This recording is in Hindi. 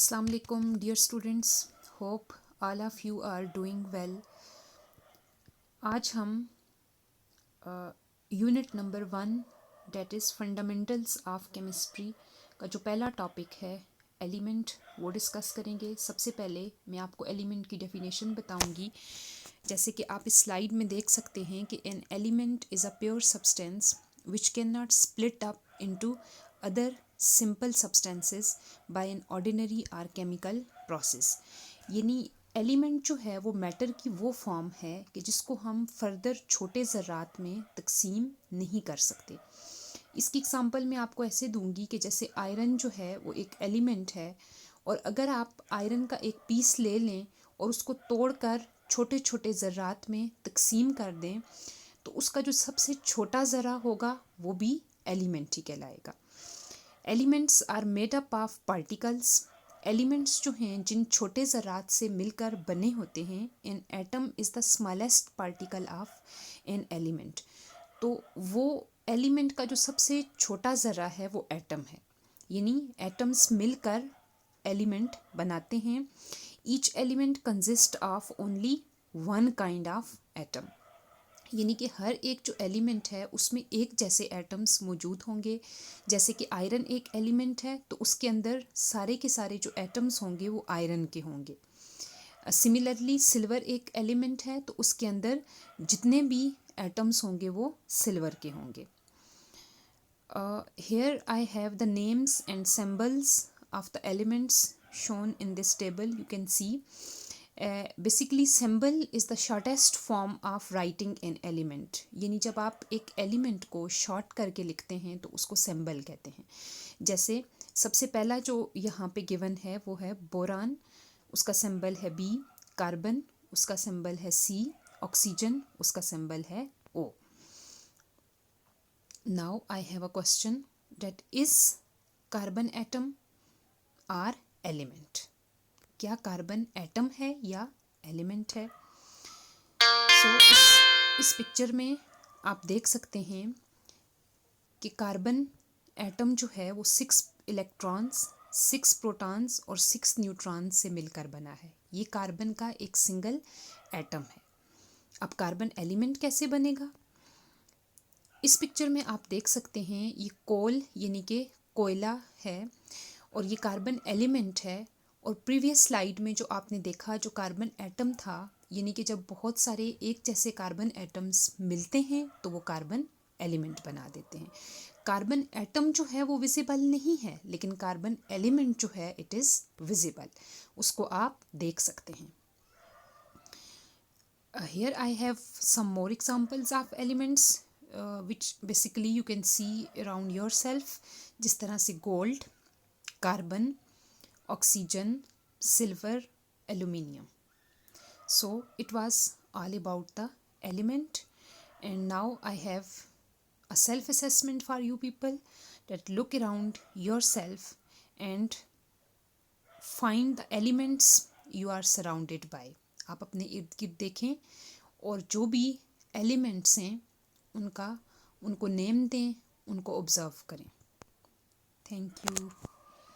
Assalamu alaikum, dear students. Hope all of you are doing well. आज हम unit number 1 that is fundamentals of chemistry का जो पहला टॉपिक है एलिमेंट वो डिस्कस करेंगे। सबसे पहले मैं आपको एलिमेंट की डेफिनेशन बताऊंगी। जैसे कि आप इस स्लाइड में देख सकते हैं कि an element is a pure substance which can not split up into other simple substances bye an ordinary और केमिकल प्रोसेस। यानी एलिमेंट जो है वो मैटर की वो फॉर्म है कि जिसको हम फर्दर छोटे ज़रात में तकसीम नहीं कर सकते। इसकी एग्जांपल मैं आपको ऐसे दूंगी कि जैसे आयरन जो है वो एक एलिमेंट है, और अगर आप आयरन का एक पीस ले लें और उसको तोड़कर छोटे छोटे ज़रात में तकसीम कर दें तो उसका जो सबसे छोटा ज़रा होगा वो भी एलिमेंट ही कहलाएगा। Elements are made up of particles. Elements जो हैं जिन छोटे ज़रात से मिलकर बने होते हैं। An atom is the smallest particle of an element. तो वो एलिमेंट का जो सबसे छोटा ज़रा है वो एटम है। यानी एटम्स मिलकर एलिमेंट बनाते हैं। Each element consist of only one kind of atom. यानी कि हर एक जो एलिमेंट है उसमें एक जैसे एटम्स मौजूद होंगे। जैसे कि आयरन एक एलिमेंट है तो उसके अंदर सारे के सारे जो एटम्स होंगे वो आयरन के होंगे। सिमिलरली सिल्वर एक एलिमेंट है तो उसके अंदर जितने भी एटम्स होंगे वो सिल्वर के होंगे। Here I have the names and symbols of the elements shown in this table. You can see basically symbol is the shortest form of writing an element. यानी जब आप एक एलिमेंट को शॉर्ट करके लिखते हैं तो उसको सिंबल कहते हैं। जैसे सबसे पहला जो यहाँ पे गिवन है वो है बोरान, उसका सिंबल है B। कार्बन, उसका सिंबल है C। ऑक्सीजन, उसका सिंबल है O। Now I have a question that is carbon atom or element? क्या कार्बन एटम है या एलिमेंट है? इस पिक्चर में आप देख सकते हैं कि कार्बन एटम जो है वो 6 इलेक्ट्रॉन्स, 6 प्रोटॉन्स और 6 न्यूट्रॉन्स से मिलकर बना है। ये कार्बन का एक सिंगल एटम है। अब कार्बन एलिमेंट कैसे बनेगा? इस पिक्चर में आप देख सकते हैं ये कोल यानी कि कोयला है और ये कार्बन एलिमेंट है। और प्रीवियस स्लाइड में जो आपने देखा जो कार्बन एटम था, यानी कि जब बहुत सारे एक जैसे कार्बन एटम्स मिलते हैं तो वो कार्बन एलिमेंट बना देते हैं। कार्बन एटम जो है वो विजिबल नहीं है, लेकिन कार्बन एलिमेंट जो है इट इज़ विजिबल, उसको आप देख सकते हैं। Here I have some more examples of elements which basically you can see around yourself. जिस तरह से gold, carbon, oxygen, silver, aluminium. So it was all about the element, and now I have a self assessment for you people, that look around yourself and find the elements you are surrounded by. आप अपने इर्द गिर्द देखें और जो भी एलिमेंट्स हैं उनको नेम दें, उनको ऑब्जर्व करें। Thank you.